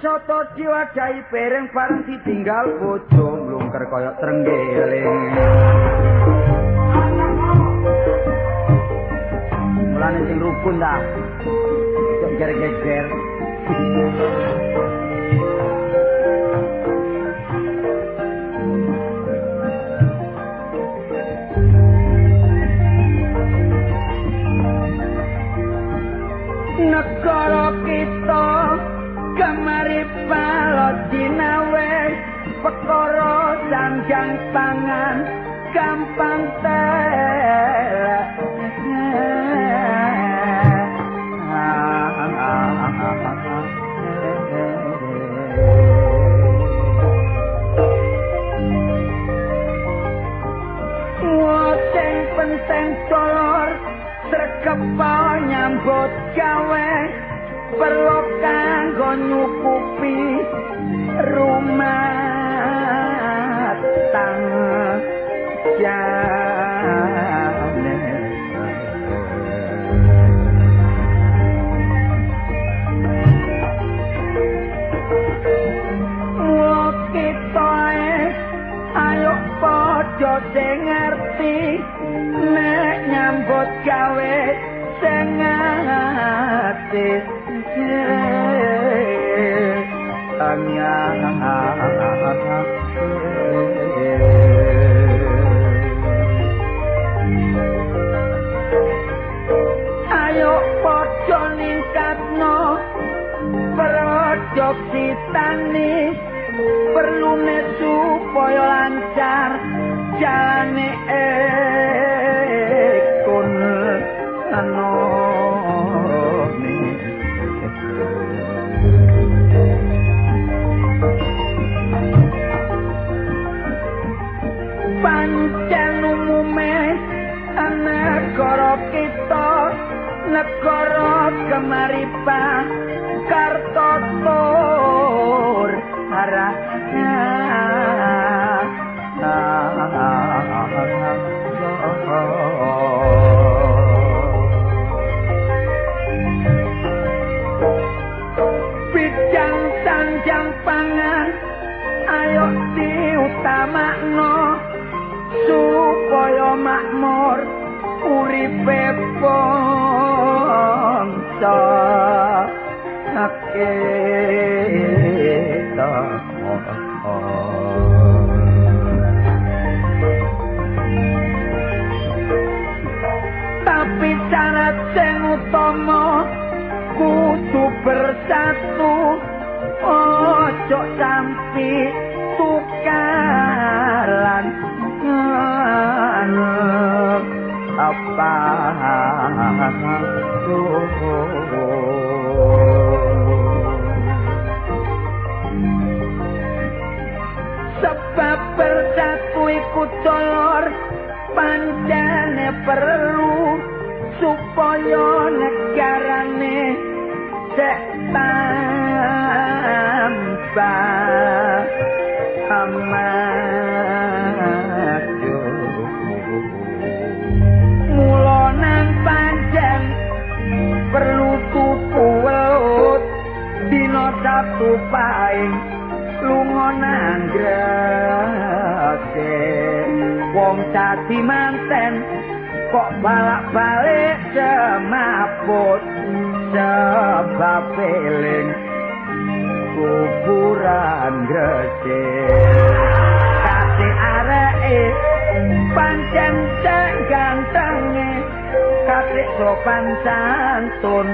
Soto diwadahi bareng bareng ditinggal bojo mlungker kaya trenggiling. Mulane sing rukun ta. Kok geger-geger. Negara kita kemari balot dinawe perkara sanjang pangan gampang telek sing penting color srekepa nyambut gawe perlu kanggo nyukupi rumah tangga jane. Wong kita ayo padha sing ngerti nek nyambut gawe sing ati ayo padha ningkatno produksi tani perlune supaya lancar jalane ekonomi. Pancen umume negara kita negara kemaripan karto tur arah bidang sanjang pangan ayo diutamakno supaya makmur uripe bangsa kita. Tapi syarat sing utama kudu bersatu, ojo sampai tukaran apa sebab bersatu iku dolor pancene perlu supaya negarane sek tambah maju. Mula nang panjang perlu tuku welut dina Sabtu paing lunga nang greke wong dadi manten kok balak-balik semaput sebab eling kuburan Gresik. Kasih areke pancen cek gantenge, kasih sopan santun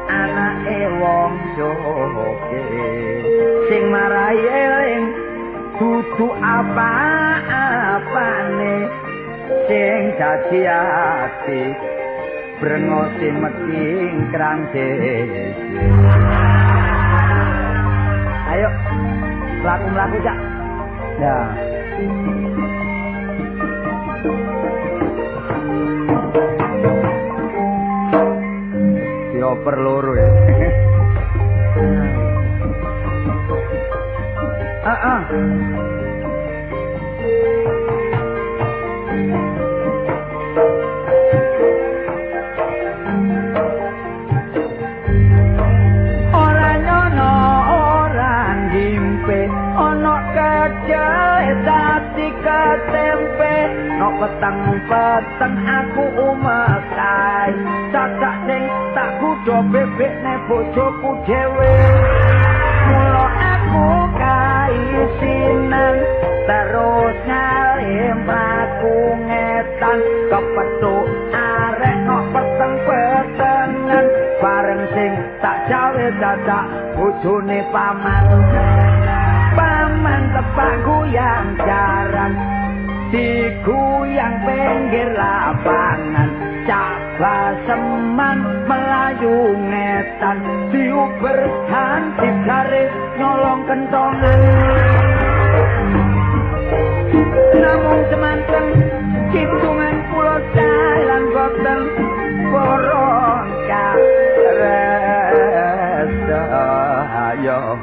anake wong joge sing marai eling dudu apa-apane sing dadi ati brengose meking krang dhewe. Ayo mlaku-mlaku cak. Ya. seperloro ya. Ora nyono ora ngimpe ana kecel dadi ketempe no peteng-peteng aku umekai cacak ning tak kudu bebekne bojoku dhewe mula aku kaisinan terus ngalim aku ngetan kepethuk arek no peteng-petengan bareng sing tak jawe dadak bojone paman tepak guyang jaran diguyang pinggir lapangan caba seman melayu ngetan diuber hanti garis nyolong kentongan namung semanteng hitungan pulau jalan boten borong karesa ayo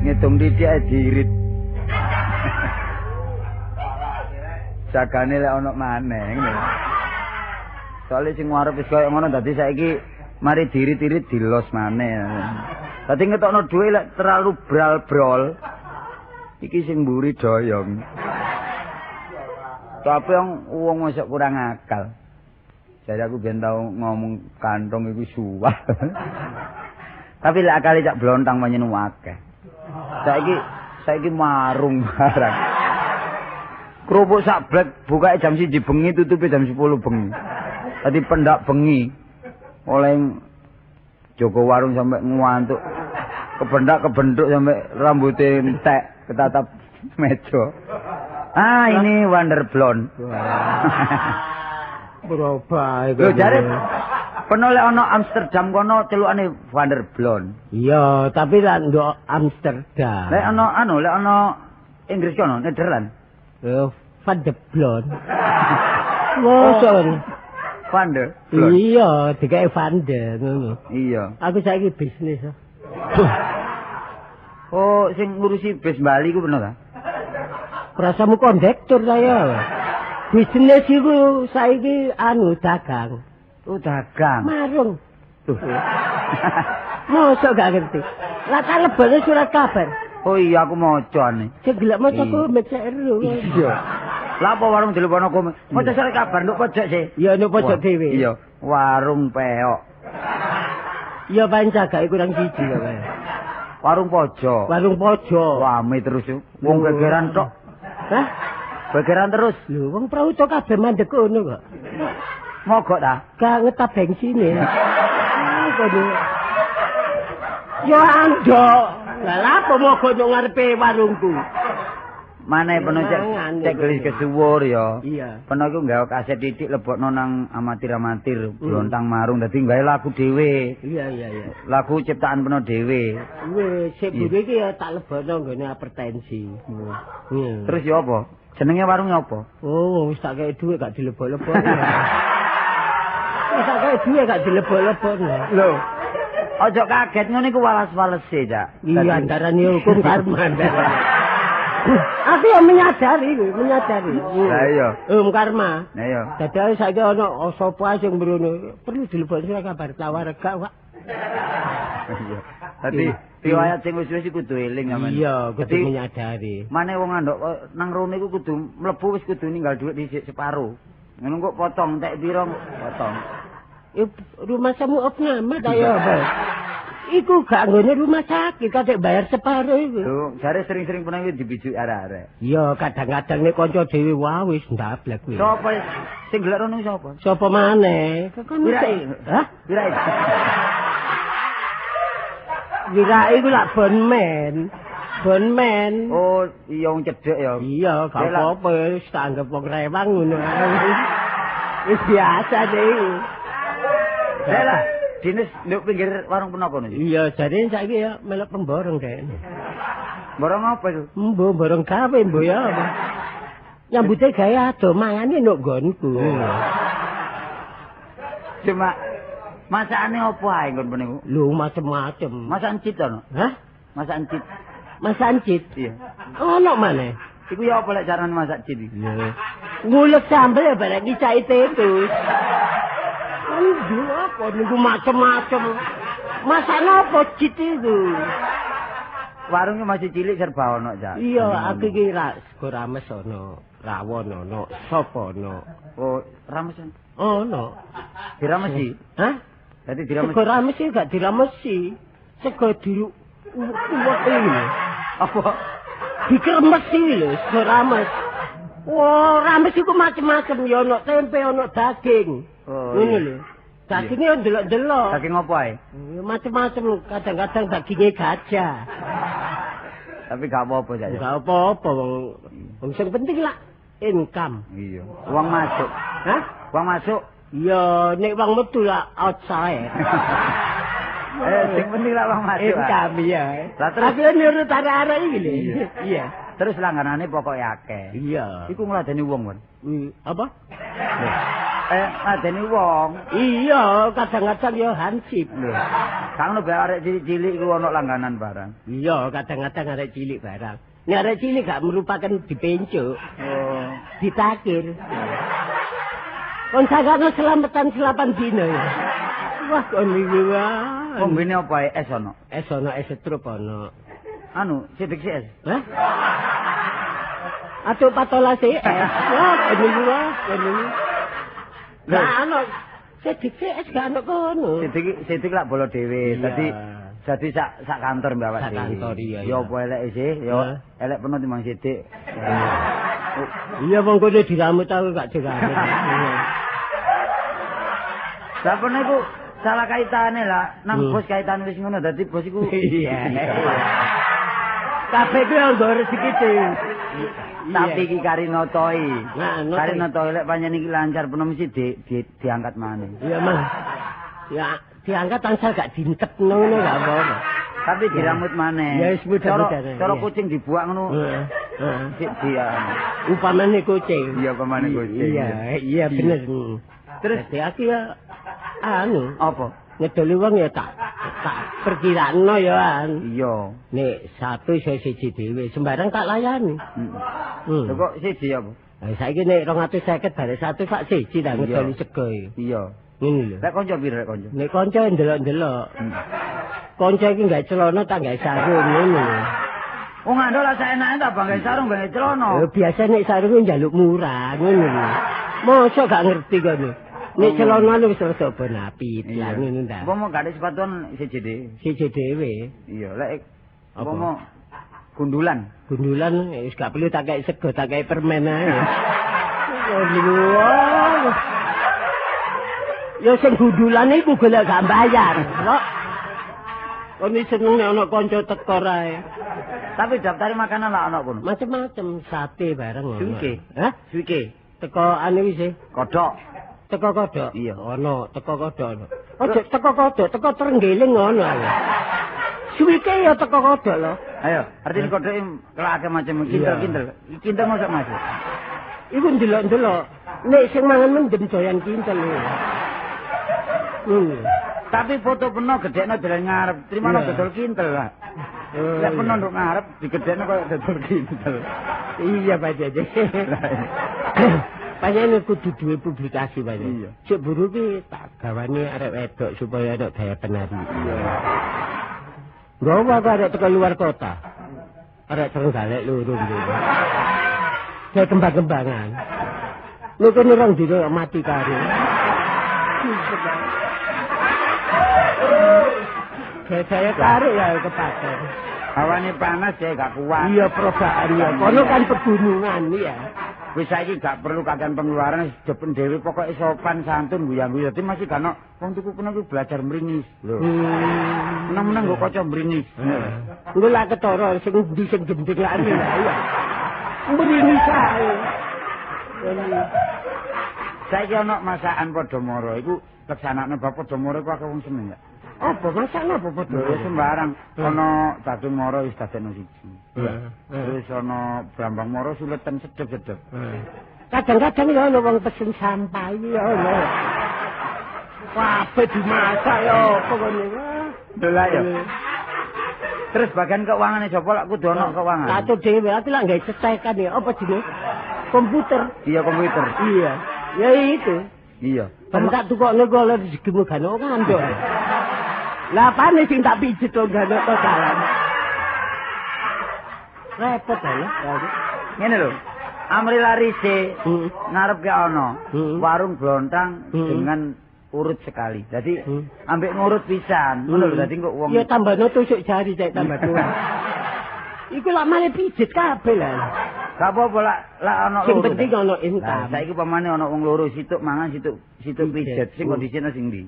ngitung didik dirit jagane lek ana maneh ngene soalé sing ngarep wis kaya ngono dadi saiki mari dirit-irit dilos maneh dadi ngetokno dhuwit lek terlalu bral-brol iki sing mburi doyong tapi wong mosok kurang akal jadi aku ben tau ngomong kantong iku suwah tapi lek akale cak blontang panjenengan akeh saiki marung barang. Kerupuk sak blek bukae jam 1 bengi tutupe jam 10 bengi. Dadi pendak bengi. Oleh Joko warung sampai ngantuk. Kebendak-kebenduk sampai rambutnya entek ketatap meja. Ini Wonder Blonde. Berubah iku. Lho jare penoleh ana Amsterdam kono celukane Wonder Blonde. Iya, tapi lak ndok Amsterdam. Lek ana Inggris kono, Nederland. Van de Blonde. Ngono. Van de Blonde. Iya, digawe Van de ngono. Iya. Aku saiki bisnis. Oh, sing ngurusi bis Bali ku bener ta? Prasamu kondektur saya. Bisnis iku saiki dagang. Oh, dagang. Marung. Tuh. Mosok gak ngerti. Lah kalebane surat kabar. Oh iya aku macane. Sing gelek maca komik seru. Iya. Lah apa warung dilepono komik? Maca surat kabar nduk pojok sih. Iya nduk pojok dhewe. Iya, warung peok. Iya pancagake kurang siji kok. Warung pojok. Warung pojok. Rame terus yo. Wong gegeran tok. Hah? Gegeran terus. Lho wong prauto kabeh mandek ngono kok. Mogok ta? Gak ngetap bensin ya. Kono. Yo andok. Lah apa mogok nang ngarepe warungku? Maneh peno cek gelis kesuwur ya. Iya. Peno iku nggawe kaset titik lebokno nang amatir-amatir blontang marung dadi nggawe lagu dhewe. Iya. Lagu ciptaan peno dhewe. Wis sik bune iki ya tak lebokno nggone apertensi. Terus ya apa? Jenenge warungnya apa? Oh, wis tak kei dhuwit gak dilebok-lebok. Wis tak kei dhuwit gak dilebok-lebok. Lho. Ojo kaget ngono iku walas-walese, Cak. Iya, antarane hukum karma. Aku yang menyadari. Lah iya. Karma. Lah iya. Dadi saiki ana sapa sing mrono perlu dilebokno surat kabar tawar gak, Pak. Iya. Dadi riwayat sing wis kudu eling sampean. Iya, kudu menyadari. Mane wong andok nang rone iku kudu mlebu wis kudu ninggal dhuwit dhisik separo. Ngono kok potong entek pira potong. Rumah samu opname ta ya, Pak. Iku gak nggone rumah sakit, kadek bayar separo iku. Lho, jare sering-sering pernah dibijuk arek-arek. Iya, kadang-kadang nek kanca dhewe wae wis ndablek kuwi. Sopo sing gelek rono sapa? Sapa maneh? Wirai. Hah? Wirai. Wirai iku lak bonmen. Oh, iya wong cedhek ya. Iya, gak apa-apa, wis tak anggap wong rewang ngono. Wis biasa deh. Lah, dinis nduk pinggir warung penapa niku? Iya, jane saiki ya melok pemborong deh. Borong apa itu? Mbo borong gawe mbo ya. Nyambute gawe ado mangane nduk nggonku. Cuma masakane opo ae nggon niku? Lho macem-macem. Masakan cit ono? Hah? Masakan cit. Masakan cit? Iya. Ono maneh? Iku ya apa lek carane masak cit iki? Ngulek sambel ya barang dicai tetus. Aduh apa niku macem-macem. Masak napa cit itu? Warungnya masih cilik serba ono, Cak. Iya, aku iki sego rames ono, rawon ono, sop ono. Oh, ramesan. Ono. Diramesi? Hah? Dadi diramesi. Sego rames iki gak diramesi. Sego uwek iki. Apa? Dikremesi lho, sego rames. Wah, rames iku macem-macem ya ono tempe, ono daging. Oh, ngono lho. Dagingnya ndelok-ndelok. Daging apa ae? Ya macem-macem, kadang-kadang dagingnya gajah. Tapi gak apa-apa, Cak. Gak apa-apa wong sing penting lah income. Iya. Uang masuk. Hah? Uang masuk. Ya nek wong metu lah outside. Sing penting lah uang masuk. Income ya. Lah terus tapi nurut arek-arek iki lho. Iya. Terus langganane pokoke akeh. Iya. Iku ngladeni wong, Kon. Apa? Ngladeni wong. Iya, kadang-kadang ya hansip. Lho. Kang ono arek cilik-cilik iku ono langganan barang. Iya, kadang-kadang arek cilik barang. Nek arek cilik gak merupakan dipencuk. Oh. Ditakir. Kon sakane selamatan 8 dino ya. Wah, kon iki wae. Kombine apa ae es ono? Es ono, es setrup ono. Anu, sidik si es. Hah? Atau patola sih es. Wah, kon iki wae, kon iki. Gak ono. Sidik sih es gak ono kono. Sidik lak bolo dhewe. Dadi sak kantor mbak Sak kantor iya. Ya apa elek sih? Ya elek penuh timbang sidik. Iya wong kono diramut aku gak diramut. Lah pene iku salah kaitane lah. Nang bos kaitan wis ngono dadi bos iku. Iya. Kabeh ku yo rezeki dhewe. Tapi iki karinotoi. Nah, karinotoi lek panjenengan iki lancar penuh mesti diangkat maneh. Iya, Mas. Ya diangkat tansal gak dintekno ngono gak apa-apa. Tapi diramut maneh. Ya wis mudah-mudahan. Cara kucing dibuak ngono. Heeh. Dia upamane kucing. Iya, upamane kucing. Iya bener. Terus aku ya anu apa? Ngedoli wong ya tak perkiraano ya an. Iya. Nek satu iso siji dhewe, sembarang tak layani. Lho kok siji apa? Lah saiki nek 250 bare satu sak siji ta ngedoli sego iki. Iya. Ngene lho. Lek kanca piro lek kanca? Nek kanca ndelok-ndelok. Kanca iki gak celana tak gak sarung ngene lho. Wong andol lah saenake ta bang gak sarung gak celana. Ya biasa nek sarung njaluk murah ngene lho. Mosok gak ngerti kono. Nek celana lu wis rada ben apit lah ngene ta. Apa mau gak ada sepatuan siji dhewe? Siji dhewe. Iya, lek apa mau gundulan. Gundulan wis gak perlu tak kei sego, tak kei permen ae. Ya sing gundulan iku golek gak bayar, lho. Kon iki seneng nek ana kanca teko ae. Tapi daftari makanan lah ana kono. Macem-macem sate bareng ngono. Suwike. Hah? Suwike. Teko anu wis e. Kodhok. Teko kodhok. Iya. Ono, teko kodhok ono. Ojo teko kodhok, teko trenggeling ngono ae. Suwike ya teko kodhok lho. Ayo, artine kodhok kelake macam kintel-kintel. Kintel mosok masuk. Iku ndelok-ndelok. Nek sing mangan mendem doyan kintel lho. Tapi foto peno gedekno dolan ngarep, trimano dodol kintel lah. Lek peno nduk ngarep digedekno koyo dodol kintel. Iya, Pak Jaja. Panjenengan kudu duwe publikasi Pak. Iya. Cek buru ki tak gawane arek wedok supaya ada daya penari. Iya. Gawa arek teko luar kota. Arek Trenggalek loro ngene. Kayak kembang-kembangan. Lho kene orang dino mati karo. Saya karo ya kepake. Hawane panas ya gak kuat. Iya perobaan ya. Kono kan pegunungan ya. Wis saiki gak perlu kakean pengeluaran depen dhewe pokoke sopan santun guyang-guyu. Dadi masih kan wong tuku peno ku belajar mringis lho. Meneng-meneng kok kaca mringis. Engko lak ketara sing ndi sing gendengane ya. Mringis ae. Saiki ana masakan Podomoro iku leksanane bab Podomoro ku akeh wong seneng ya. Apa masalah apa Podomoro sembarang ana Datung Moro wis dadekno siji. Terus ana Brambang Moro suletan sedep-sedep. Kadang-kadang ya ana wong pesen sampah iki ya ana. Kabeh dimasak ya apa kene. Dolah ya. Terus bagian keukangane sapa lak kudu ana keuangan. Atur dhewe aku lak gawe cetekan ya apa jenenge? Komputer. Iya komputer. Iya. Ya itu. Iya. Tak tukokno kok lho digemuk kan ngandok. Lah apane sing tak pijet to gandok to dalan. Repot ya. Ngene lho. Amri larise ngarep ke ana warung blontang dengan urut sekali. Jadi ambek ngurut pisan. Ngono lho dadi kok wong. Ya tambahno tusuk jari cek tambah tuwa. Iku lak male pijet kabeh lah. Gak apa-apa lak ana loro. Sing penting ana income. Saiki pamane ana wong loro situk mangan situk pijet. Sing kondisine sing ndi?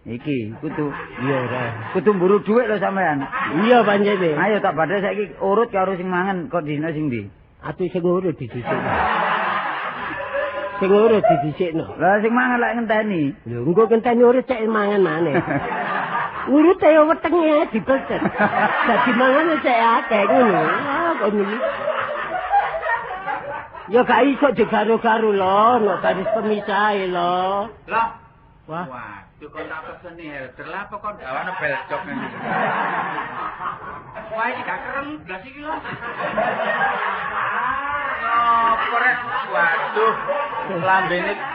Iki kudu iya ra. Kudu mburu dhuwit lho sampean. Iya pancene. Ayo tak badhe saiki urut karo sing mangan kondisine sing ndi? Atu sing urut didhisikno. Sing urut didhisikno. Lah sing mangan lak ngenteni. Lho engko ngenteni urut cek mangan maneh. Urut ya wetenge dipecet. Dadi mangan cek akeh ngono. Ah kok ngene. Ya gak iso digaro-garo lho, nek garis pemisahe lho. Lah. Wah, Waduh kok tak peseni helder lah apa kok gawane beljok ngene. Wah iki gak kerem blas iki lho. Apa rek? Waduh.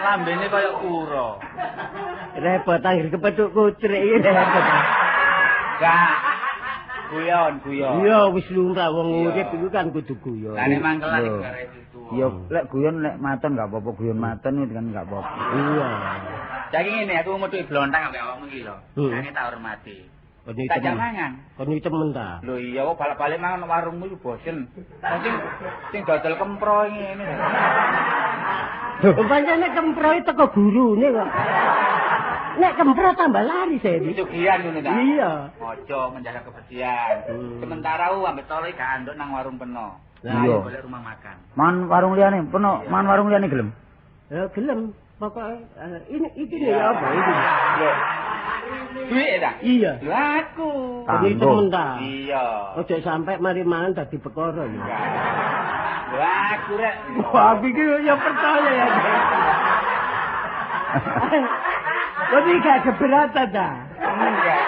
Lambene kaya kura. repot anggere kepethuk kucrek iki repot. Gak. Guyon. Iya wis lumrah wong urip iku kan kudu guyon. Lah nek mangkelan iki kare itu. Iya, lek guyon lek maton gak apa-apa, guyon maton itu kan gak apa-apa. Iya. Saiki ngene aku metu blontang ambek awakmu iki lho. Nang tak hormati. Tak jangan. Kon iki temen ta. Lho iya kok balik-balik mangan warungmu iku bosen. Sing dodol kempro ngene. Pancene kempro teko gurune kok. Nek kempro tambah lari saya. Pesugihan ngono ta? Iya. Ojo menjaga kebersihan. Sementara ambek tole gak anduk nang warung peno. Iya. Boleh rumah makan. Man warung liyane, peno man warung liyane gelem. Ya gelem. Pokoke iki ya apa iki? Duit ta? Iya. Lha aku. Iki temen ta. Iya. Ojo sampai mari mangan dadi perkara ya. Lha aku rek. Wah, iki ya percaya ya. Kok iki gak keberatan ta? Enggak.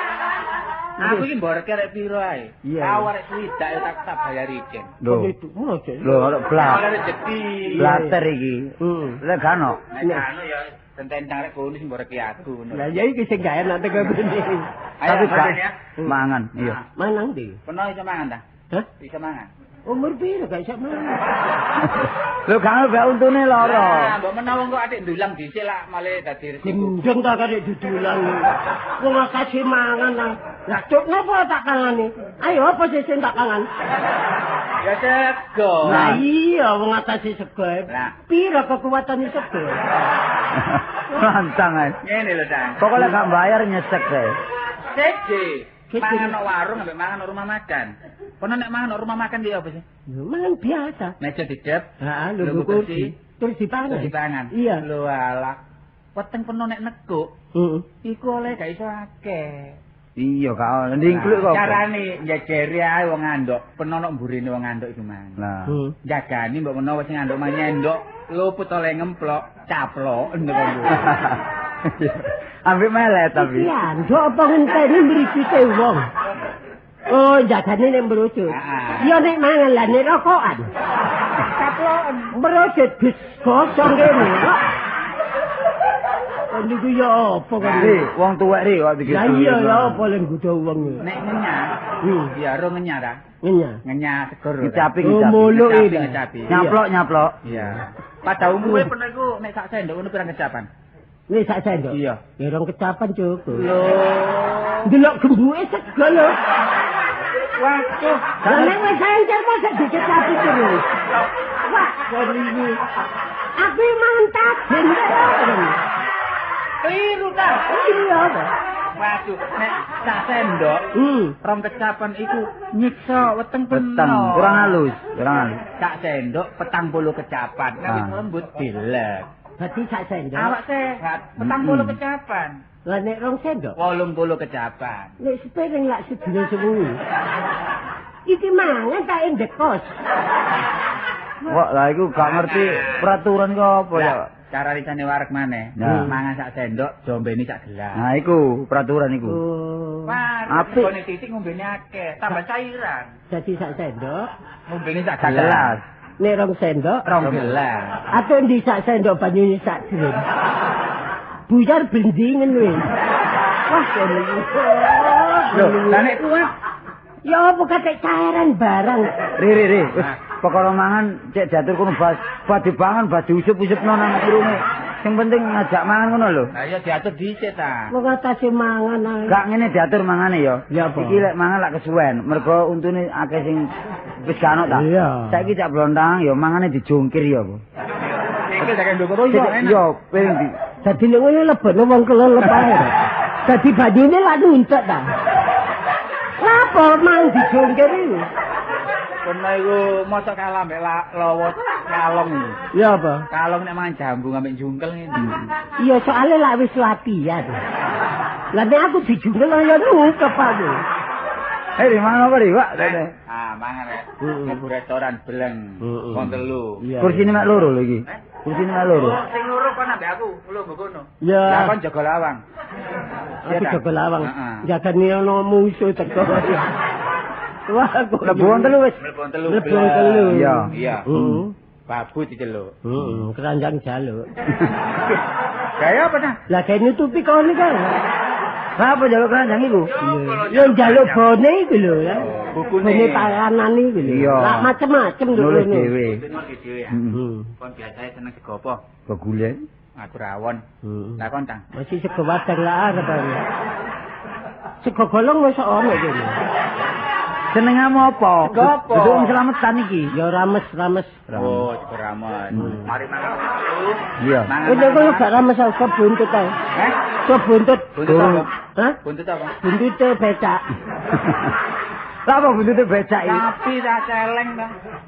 Aku iki mborek rek piro ae. Iya. Awak rek swidak ya tak bayar ijen. Lho. Ojo. Lho, ora blak. Ora rezeki. Blater iki. Lek gak ono. Nek anu ya tentang rek bonus mborek aku ngono. Lah ya iki sing gak enak teko bene. Tapi Ayo, gak ya. mangan, iya. Manang ndi? Peno iso mangan ta? Hah? Bisa mangan. Umur piro gak iso mangan? Lho gak ono untune Nah, lara. mbok menawa kok atik ndulang dhisik lah malah dadi resiko. Gendeng ta karek dudulan. Wong kasih mangan nang. Lah cuk napa tak kangane? Ayo apa sing tak kangan? Ya sego. Lah iya wong atase sego. Lah. Piro kekuatane sego? Lancang ae. Ngene lho, Dang. Pokoknya gak bayar nyesek saya. Siji. Mangan nang warung ambek mangan nang rumah makan. Kono nek mangan nang rumah makan dia apa sih? Mangan biasa. Meja dicep. Heeh, lho Lho, kursi. Terus dipangan. Terus dipangan. Iya. Lho alah. Weteng peno nek nekuk, Heeh. iku oleh gak iso akeh. Iya gak ono. Ndingkluk kok. Carane njajeri ae wong andok, peno nek mburine wong andok iku mang. Nah. Jagani mbok menawa sing andok mang nyendok, luput oleh ngemplok, caplok ngono. Ambek melet tapi. Iya, ndok apa ngenteni mripite wong. Oh, jagane nek mbrojot. Iya nek mangan lah nek rokokan. Caploken. Mbrojot bis gosong kene. Niku ya apa kok? Wong tuwek ri kok iki. Lah iya ya apa lek nggodha wong. Nek ngenyah, ya ro ngenyah ta? Ngenyah. Ngenyah seger. Ngecapi. Muluk iki. Nyaplok. Iya. Pada umumnya pernah iku nek sak sendok ngono pirang kecapan? Wis sak sendok. Iya. Ya rong kecapan cukup. Lho. Delok gembuke sego lho. Waduh. Lah nek wis encer mosok dikecapi terus. Wah, kok iki. Aku mangan tajen kok. Kliru ta? Iya, Pak. Waduh, nek sak sendok rong kecapan iku nyiksa weteng Petang, peno. kurang halus. Sak sendok 40 kecapan. Nek lembut dilek. Berarti sak sendok. Awak sehat 40 kecapan. Lah nek rong sendok. 80 kecapan. Nek sepiring lak sedina sewu. Iki mangan tak endek kos. Wah, lah iku gak ngerti peraturan kok apa ya. cara risane wareg maneh. Nah. Mangan sak sendok, dombeni sak gelas. Nah, iku peraturan iku. Wah, Apik. ngene titik ngombene akeh, tambah cairan. Jadi sak sendok, Ngombene sak Sak gelas. gelas. nek rong sendok, Rong gelas. atau ndi sak sendok banyune sak drem. Buyar blendingen wis. Wah, kene iki. Lho, lah nek kuat Ya apa kate cairan barang. Ri. Wis perkara mangan cek diatur kono bas dipangan bas diusup-usupno nang irunge. Sing penting ngajak mangan ngono lho. Lah ya diatur dhisik ta. Wong atase mangan ae. Gak ngene diatur mangane ya. Ya apa? Iki lek mangan lak kesuwen, mergo untune akeh sing wis gak ono ta. Iya. Saiki cak blontang ya mangane dijungkir ya, Bu. Iki sak ndoko yo enak. Yo, piring di. Dadi nek ngene lebokno wong kelelep ae. Dadi banyune lak nuntut ta. Lapa mang dijungkir iki? Kono iku mosok kalah mbek lawa kalong iki. Ya apa? Kalong nek mangan jambu ngambek jungkel ngene. Iya soalnya lak wis latihan. Lah nek aku dijungkel ya nungkep aku. Di mangan apa di, Pak? Ah, mangan rek. Mlebu restoran beleng. Wong telu. Iya. Kursine mek loro lho iki. Kursine mek loro. Oh, sing loro kon ambek aku, lho mbok kono. Ya. Lah kon jaga lawang. Aku jaga lawang. Heeh. Jagane ono musuh teko. Wah, aku Lebu wong telu wis. Mlebu telu. Mlebu telu. Iya. Iya. Heeh. Babu diceluk. Keranjang jaluk. Gaya apa ta? Lah kayak nutupi kono kan. Apa jaluk keranjang iku? Ya njaluk bone iku lho ya. Bukune. Bone panganan iku lho. Iya. Lah macem-macem lho. Nulis ini. dhewe. Nulis dhewe ya. Heeh. Kon biasane seneng sego apa? Begule. Aku rawon. Lah kon tang. Masih sego wadang lah arep. Sego golong wis ono kene. Senengamu apa? Sego apa? Duduk selamatan iki. Ya rames. Oh, sego ramen. Mari mangan dulu. Iya. Udah kono gak rames sego buntut ae. Eh? Sego buntut. Buntut apa? Hah? Buntut apa? Buntute becak. Lah apa buntute becak iki? Tapi tak celeng ta.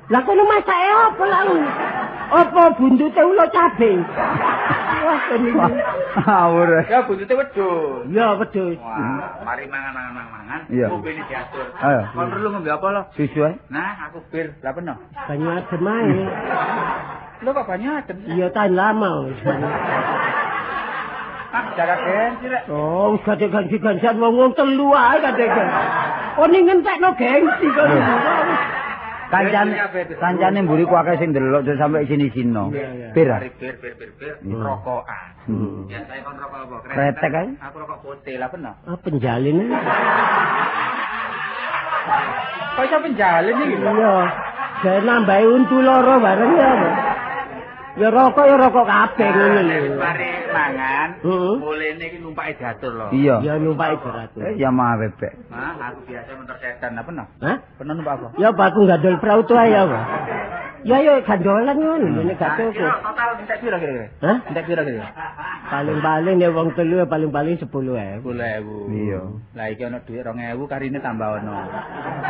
Lah kono masake apa lah? Apa buntute ulo cabe? Wah, kene iki. Awur. Ya buntute wedhus. Ya wedhus. Wah, mari mangan. Iya. Ngombene diatur. Ayo. Kon perlu ngombe apa lo? Susu ae. Nah, aku bir. Lah peno. Banyu adem ae. Lo kok banyak adem? Iya tahan lama wis. Ah, jaga gengsi rek. Oh, wis gak ganti-gantian wong telu ae kadek. Oh ning ngentekno gengsi kok. Kancane mburiku akeh sing ndelok terus sampe sini-sino. Bir. Mari bir. Rokokan. Ya saya kon rokok apa? Kretek ae. Aku rokok putih lah peno. Ah penjalin. Kok iso penjalin iki? Iya. Saya nambahi untu loro bareng ya. Ya rokok kabeh ngono lho. Mari mangan. Heeh. Mulene iki numpake diatur lho. Iya. Ya numpaki beratur. Ya mah bebek. Nah, aku biasa mentor setan apa no? Hah? Peno numpak apa? Ya aku gandol perahu tuh ya, Pak. Ya yo gandolan ngono, nek gak Nah, cukup. total entek piro kira-kira? Hah? Entek piro kira-kira? Paling-paling nek wong telu paling-paling 10.000. 10.000. Iya. Lah iki ana dhuwit 2.000 karine tambah ono.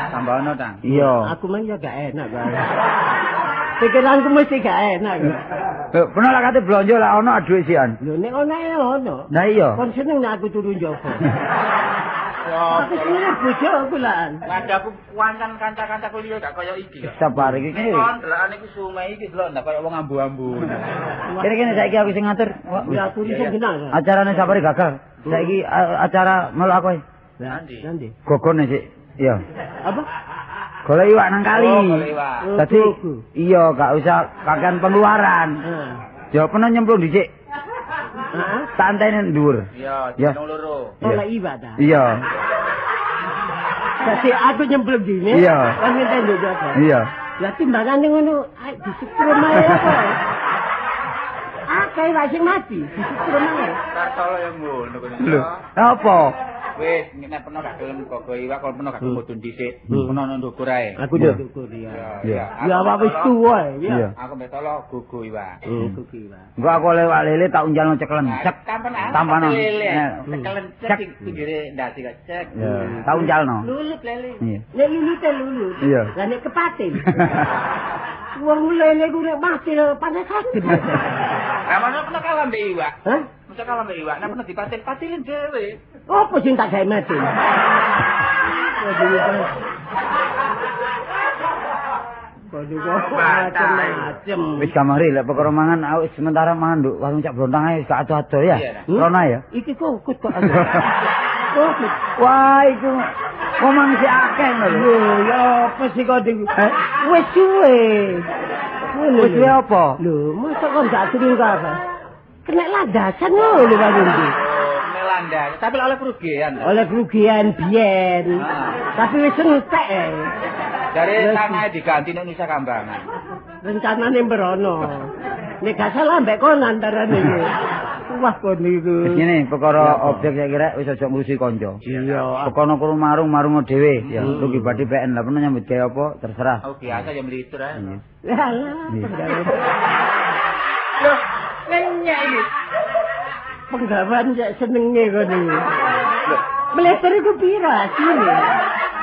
Tambah ono ta? Iya. Aku mah ya gak enak, Pak. Pikiranku mesti gak enak. Pernah lah kate blonjo lah ono dhuwit sian. Lho nek ono ya ono. Nah iya. Kon seneng nek aku turu njogo. Ya, Aku seneng bojo aku lan. ada aku wancan kanca-kanca kuliah gak kaya iki. Sabar iki. Nek kon delokane iki sume iki delok ndak kaya wong ambu-ambu. Kene saiki aku sing ngatur. Ya aku iso kenal. Acarane sapare gagal. Saiki acara melu aku ae. Nanti. Gogone sik. Iya. Apa? Golek iwak nang kali. Oh, golek iwak. Dadi iya gak usah kakean pengeluaran. Heeh. Ya pernah nyemplung dhisik. Heeh. Santene dhuwur. Iya, Ya. dino loro. Tolak iwak ta. Iya. Dadi aku nyemplung dine. Iya. Kan minta njogo. Iya. Lah timbangane ngono, ae disetrum ae apa. Akeh wae sing mati, disetrum ae. Kartolo yang ngono kene. Lho, apa? Wis, nek pernah gak gelem gogo iwak, kalau pernah gak mudun dhisik, pernah nang ndukur ae. Aku Iya. ndukur ya. Iya. Ya awak wis tuwa Iya. ya. Aku betolo gugu iwak. Gugu iwak. Engko aku lewat lele tak unjalno ceklen. Cek. Tampano. lele. Nah, Cekelen Cek. cek pinggire ndasi kok cek. Ya, tak unjalno. Lulut lele. Iya. Nek lulute lulut. Iya. Lah nek kepaten. Wong lele ku nek mati panas sakit. Lah mana pernah kalah mbek iwak? Hah? Masa kalah mbek iwak, nek pernah dipatil-patilin dhewe. Apa sing tak gawe mati? niku macem-macem. Wis gamari lek perkara mangan aku sementara mangan nduk warung Cak Blontang ae gak ado-ado ya. Rona ya. Iki kukut kok. Wah, iku ngomong si akeh lho. Ya apa sih kok wis suwe. Wis suwe apa? Lho, mosok kok gak sering apa? Kena landasan lho warung iki. Melandas, tapi oleh kerugian. Oleh kerugian biyen. Tapi wis entek. Dari tanah diganti nek Nusa Kambangan. Rencanane mberono. Nek gak salah mbek kon antarane iki. Wah kon niku. Ngene perkara objek saya kira wis aja ngurusi kanca. Iya. Pokoke kulo marung dhewe ya. Rugi badi PN lah pun nyambut gawe apa terserah. Oh biasa ya melitur ae. Alah, Loh, nenyek iki. penggawean cek senenge kon iki. Melitur iku piro asine?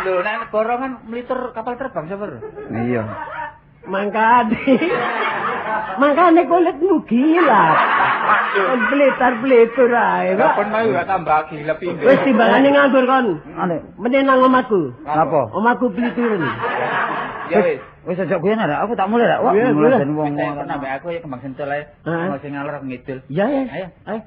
Lho, nek negara kan melitur kapal terbang sapa? Iya. Makane kulit nugila. Blitar-blitur ae. Kapan mau gak tambah gila pindho. Wis timbangane nganggur kon. Ane, Menen nang omahku. apa? Omahku blitur. Ya wis. Wis aja kuwi ada, aku tak mulai dak. Wah, Iya, mulai iya. den wong Wong nambah aku ya kembang sentul ae. Mau sing ngalor ngidul. Ya ya. Ayo. Ayo.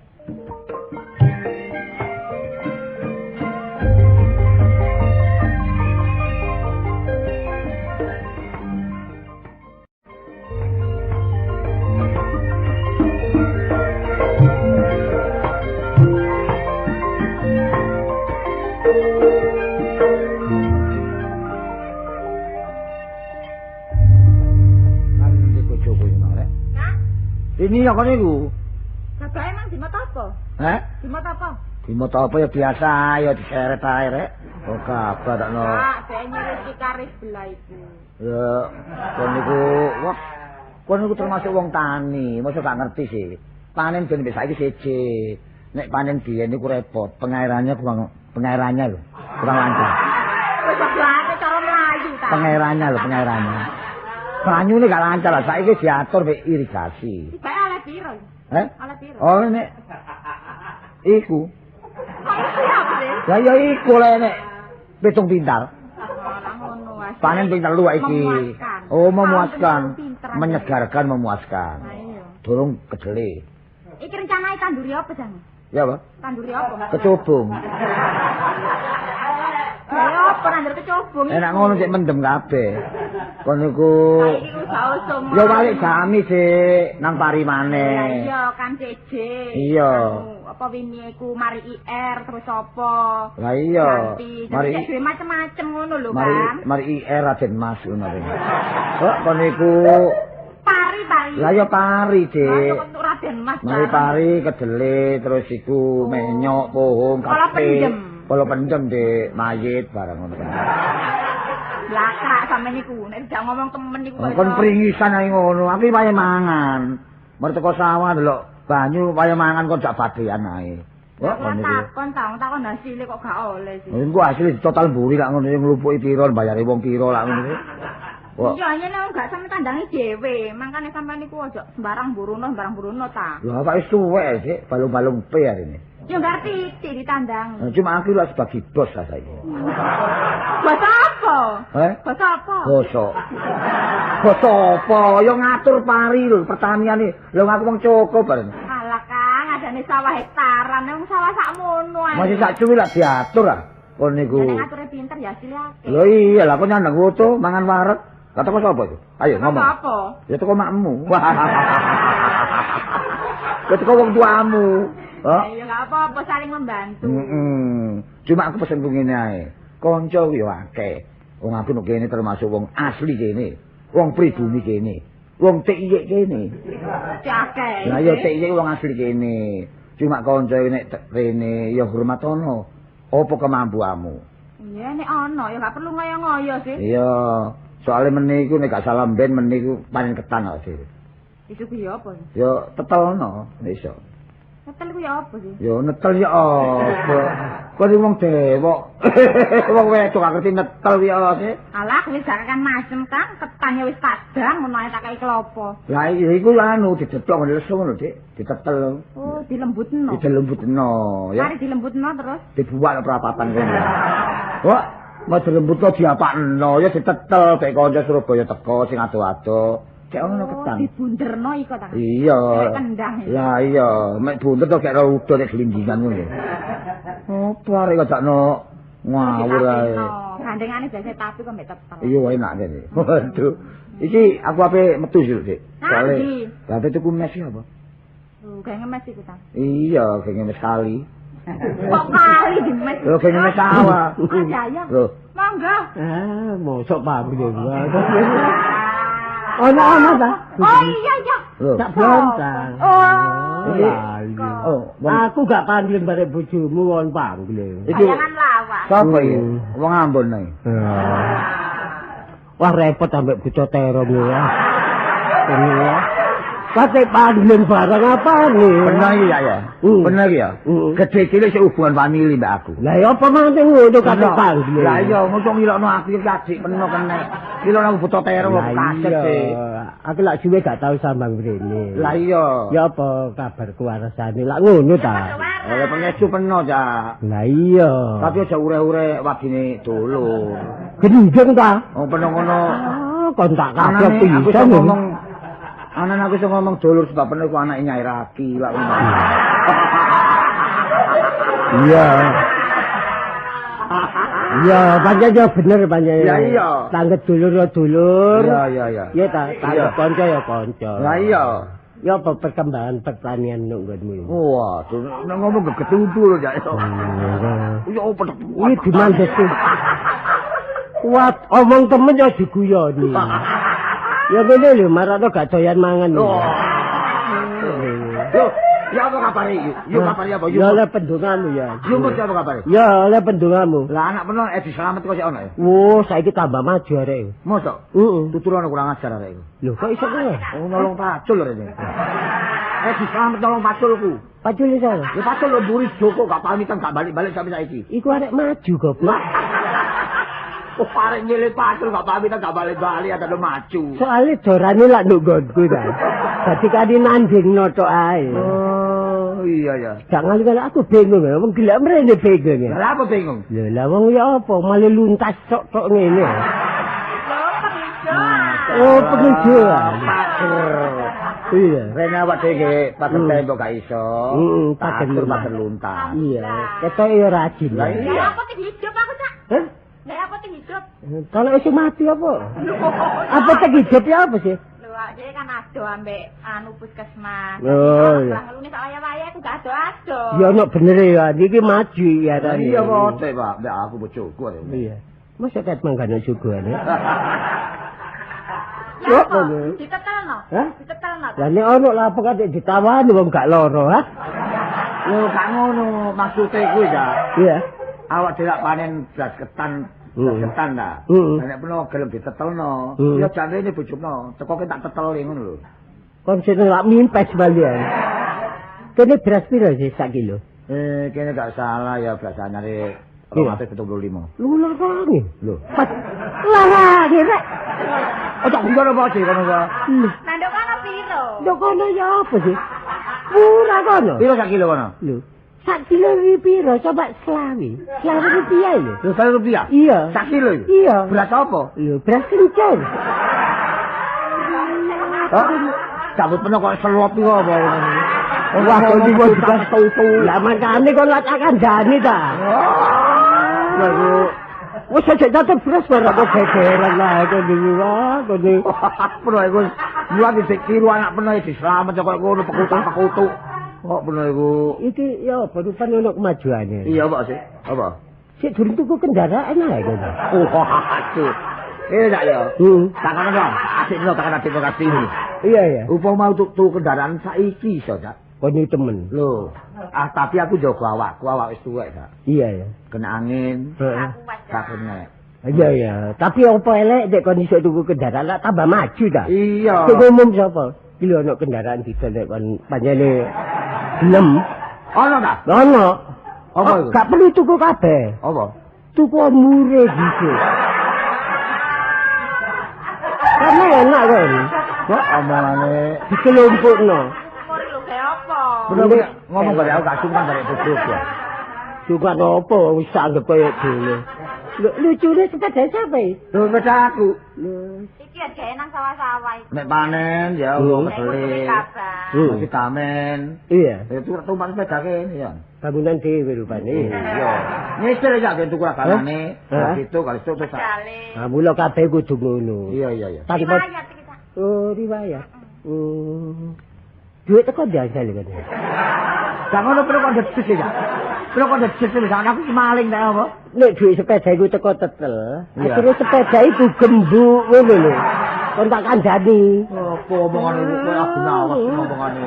Ini ya kon iku. Sabak emang di moto apa? Hah? Di moto apa? Di moto apa ya biasa ya diseret ae rek. Oh kabar takno. Pak, saya nyuruh si karis belah itu. Ya kon niku wah kon niku termasuk wong tani, mosok gak ngerti sih. Panen ben saiki siji. Nek panen biyen niku repot, pengairannya kurang lho. Kurang lancar. Wis sebelahane cara mlayu ta. Pengairannya. Banyune gak lancar lah, saiki diatur mek irigasi. Bae oleh piro? Heh? Oleh piro? Oh nek iku. Oleh piro, Bro? Ya ya iku le nek pitung pintal. Ora ngono wae. Panen ping telu iki. Memuaskan. Oh, memuaskan. Pinter. Menyegarkan, memuaskan. Nah, iya. Durung kedele. Iki rencanane tanduri apa, Jang? Ya, Pak. Tanduri apa? Kecubung. Ya apa nandur kecubung? Enak ngono sik mendem kabeh. Kon niku Saiki ku gak usum. ya balik sami sik nang pari maneh. Iya, kan CJ. Iya. Apa wingi iku mari IR terus apa? Lah iya. Mari macam-macam ngono lho, Mari Kan. mari IR Raden Mas ngono kuwi. Kok kon niku Pari. lah ya pari, Dik. Untuk Raden Mas. Mari Kan. pari kedele terus iku menyok pohon Kala pendem. Kalau pendem di mayit barang ngono. Lakrak sampe niku, nek tidak ngomong temen niku. Kon pringisan ae ngono, aku wae mangan. Merteko sawah delok banyu wae mangan kok jak badean ae. Kok kon niku. Takon hasile kok gak oleh sih. Engko asli total mburi lak ngono nglumpuki piro bayare wong piro lak ngono. Kok Iya, nyene gak sampe tandangi dhewe, mangkane sampean niku aja sembarang buruno ta. lha apa wis suwe sik balung-balung pe arene. Ya ngerti ditandangi. Cuma aku lak sebagai bos lah saiki. Basa apa? Basa apa? Basa apa? Ya ngatur pari lho pertanian iki. Lho aku wong cukup bareng. Alah Kang, adane sawah hektaran, wong sawah sakmono ae. Masih sak cuwi lak diatur ah. Kon niku. Nek ngature pinter ya hasilnya akeh. Lho iya lah kok nyandang foto mangan wareg. Kata kok sapa itu? Ayo ngomong. Apa? Ya teko makmu. Ya teko wong tuamu. Oh. Ya gak apa-apa saling membantu. Cuma aku pesen ngene ae. Kanca yo akeh. Wong aku nek kene termasuk wong asli kene. Wong pribumi kene. Wong TIY kene. Akeh. Lah yo TIY wong asli kene. Cuma kanca nek rene ya hormatono. Apa kemampuanmu? Iya nek ana ya gak perlu ngoyo-ngoyo sih. Iya. Soale meneh iku nek gak salah ben meneh iku panen ketan kok sih. Iku ya apa? Ya tetelno nek iso. Netel ku ya apa sih? Ya netel ya apa. Kok wong dewok. Wong wedok gak ngerti netel ya sih. Alah wis kan macem kan ketane wis padang ngono ae tak kei klopo. Lah iku anu didethok lesu ngono, Dik. Ditetel. Oh, dilembutno. Dilembutno ya. Mari dilembutno terus. Dibuat perapatan kono. Wah, Mas dirembutno diapakno ya ditetel mek kanca Surabaya teko sing ado-ado. Cek ono ketan. Dibunderno iko ta. Iya. Kendang. Lah iya, mek bunder to kek ora udo nek glindingan ngono. Apa arek kok dakno ngawur ae. Gandengane biasa tapi kok mek tetel. Iya enak dene. Waduh. Iki aku ape metu sih, Dik. Soale lah tuku mes apa? Kayak ngemes iku ta. Iya, kayak ngemes kali. Kok kali di mes. Lho kayak ngemes sawah. Ya. Lho. Mangga. Mosok pamrih. Ono ta? Oh iya iya. Lho. Tak blontang. Oh. Aku gak panggil barek bojomu wong panggil. Jangan lawan. Sapa iki? Wong Ambon ae. Wah repot ambek bocah terong ya. Ini ya. Kate panggil barang apa nih? Bener iki ya. Bener ya. Gede cilik sik hubungan famili mbak aku. Lah ya apa maneh ngono kate panggil. Lah iya mosok ngilokno aku iki adik peno kene. Ngilokno aku buta terong kok kaset sih. Aku lak suwe gak tau sambang mrene. Lah iya. Ya apa kabar kewarasane lak ngono ta? Oleh pengesu peno Cak. Lah iya. Tapi aja ure-ure wadine dulu. Gendeng ta? Oh peno ngono. Kon tak kabar Aku iso ngomong anak aku iso ngomong dulur sebab peno iku anake Nyai Raki lak ngono. Iya. Iya, pancen bener pancen. Ya iya. Tangget dulur ya dulur. Iya. Iya ta, tangget kanca ya kanca. Lah iya. Ya apa perkembangan pertanian nang nggonmu? Wah, nek ngomong gegetutu lho Cak. Ya opo tek. Iki dimandes. Kuat omong temen ya diguyoni. Ya ngene lho, marakno gak doyan mangan. Yo, ya apa kabar iki? Yo kabar apa? Ya oleh pendungamu ya. Yo mesti apa kabar? Ya oleh pendungamu. Lah anak peno Edi Slamet kok sik ono ya? Wo, saiki tambah maju arek. Mosok? Heeh. Tuturane kurang ajar arek iku. Lho kok iso kowe? Oh nolong pacul rene. Edi Slamet nolong paculku. Pacul iso. Ya pacul lho mburi Joko gak pamitan gak balik-balik sampe saiki. Iku arek maju goblok. Oh, arek nyelip pacul gak pamitan gak balik-balik ada lo maju. Soale dorane lak nduk nggonku ta. Dadi kadi nandingno tok ae. Oh, iya ya. Jangan kalau aku bingung ya, wong gila mrene bingung ya. Lah apa bingung? Lah wong ya apa malah luntas tok ngene. Oh, pengejuan. Iya. Rene awak dhewe pager tembok gak iso. Pager luntas. Iya, ketok ya rajin. Lah Ya iya. apa sing hidup aku Cak? Hah? Ya apa sing hidup? Kalau isi mati apa? Apa tak hidup ya apa sih? Lho, dia kan ado ambek anu puskesmas. Oh, iya. Lah ngene sak waya-waya aku gak ado-ado. Ya ono bener ya, iki maju ya Lah tadi. iya kok Pak, mbak aku bojoku. Iya. Masa kat manggane suguhane. Ya apa? Ditetelno. Hah? Ditetelno. Lah nek ono lah apa kate ditawani wong gak loro, ha? Lho gak ngono, maksude kuwi ya. Iya. Awak dhewe panen beras ketan. Ketan ta. Nek peno gelem ditetelno, ya jane bojono, teko tak teteli ngono lho. Kon sing lak mimpes balian. Kene beras piro sih sak kilo? Kene gak salah ya biasanya rek 275. Lu larane. Lho. Larane rek. Oh tak ngono apa sih kono ta? Nanduk kono piro? Lho kono ya apa sih? Murah kono. Piro sak kilo kono? Lho. Sak kilo piro? Coba selawi. Selawi rupiah lho. Lho 1 rupiah. Iya. Sak kilo iki. Iya. Beras apa? Lho, beras kencur. Hah? Cabut peno kok selop iki apa ngono. Wah, kok iki kok beras tutu. Lah makane kok lak kandhani ta. Lha kok wis aja tetep beras ora kok gegeran lah kok iki wah kok iki. Peno iku mulane dikiru anak peno iki selamat kok ngono pekutuk. Kok peno iku. Iki ya apa rupane ono kemajuane. Iya, Pak sih. Apa? Sik durung tuku kendaraan ae kok. Oh, aduh. Tak ya. Tak kan dong. Asik lho tak adik kok ini. Iya ya. Upama tuku kendaraan saiki iso, Cak. Kon temen. Lho, tapi aku jaga awakku, awak wis tuwek, Cak. Iya ya. Kena angin. Heeh. Tak kena. Iya ya. Tapi apa elek nek kon iso tuku kendaraan lak tambah maju ta? Iya. Sing umum sapa? Iki lho ono kendaraan didol nek kon panjene gelem. Ono ta? Ono. Apa iku? Gak perlu tuku kabeh. Apa? Tuku mure gitu. Karena enak kan. Kok omongane Dikelompokno. Umur lho kayak apa? bener ngomong bare aku gak sungkan bare bojoku ya. Juga apa wis anggap koyo dhewe. Lucune sepeda siapa? Lho sepeda aku. Iki aja nang sawah-sawah iki. Nek panen ya wong Kuwi kedele. kabar. Masih tamen. Iya. Itu tumpak sepeda kene ya. Bangunan dhewe rupane. Iya. Nyisir ya ben tuku galane. Gitu kali itu terus. Jale. Ah mula kabeh kudu ngono. Iya. Tanpa Riwayat iki ta. Oh, riwayat. Duit teko biasa lho kan. Gak ngono perlu kok decis ya. Perlu kok decis lho aku ki maling ta apa? Nek duit sepeda iku teko tetel. Iya. Akhire sepeda iku gembuk ngono lho. Kon tak kandhani. Apa omongane kowe aku nawas omongane.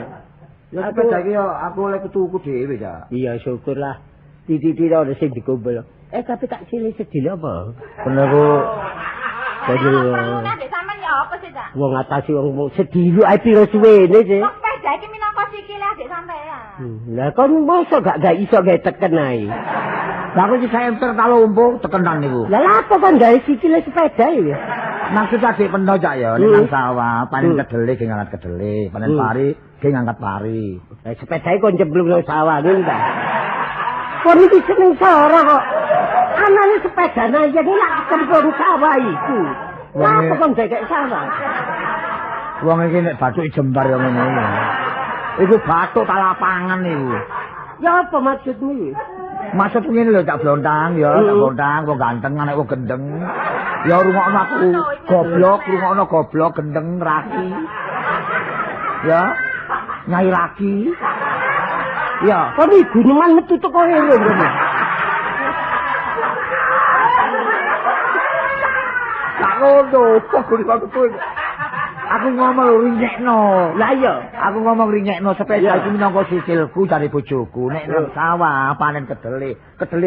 Ya sepeda iki ya aku oleh tuku dhewe ya. Iya syukurlah. Titik-titik ora sing dikumpul. Tapi tak cilik sedil apa? Bener ku. Jadi Bangunan dek sampean ya apa sih, Cak? wong atasi wong sedil ae piro suwene sih. Kok sepeda iki minangka sikile dek sampean. Lah kon mosok gak iso gawe teken ae. Lah aku iki senter ta lumpuh tekenan niku. Lah apa kon gawe sikile sepeda iki? Maksud adik peno cak ya nek nang sawah panen kedele ge ngangkat kedele, panen pari ge ngangkat pari. Lah sepedae kon jemblung nang sawah ngono ta. Kon iki seneng sora kok. Anane sepeda nang yen lak kempung sawah iku. Lah apa kon gawe sawah? Wong iki nek bathuk jembar ya ngene. Iku bathuk ta lapangan niku. Ya apa maksudmu? Maksud ngene lho Cak Blontang ya, Cak Blontang kok ganteng anek kok gendeng. Ya rungokno aku goblok, rungokno goblok gendeng raki. Ya. Nyai laki. Ya, Kon iki gunungan metu teko ero ngono. tak ngono, kok kuwi aku ngomong lho rinyekno. Lah iya, Aku ngomong rinyekno sepeda iki minangka sikilku cari bojoku. Nek nang sawah panen kedele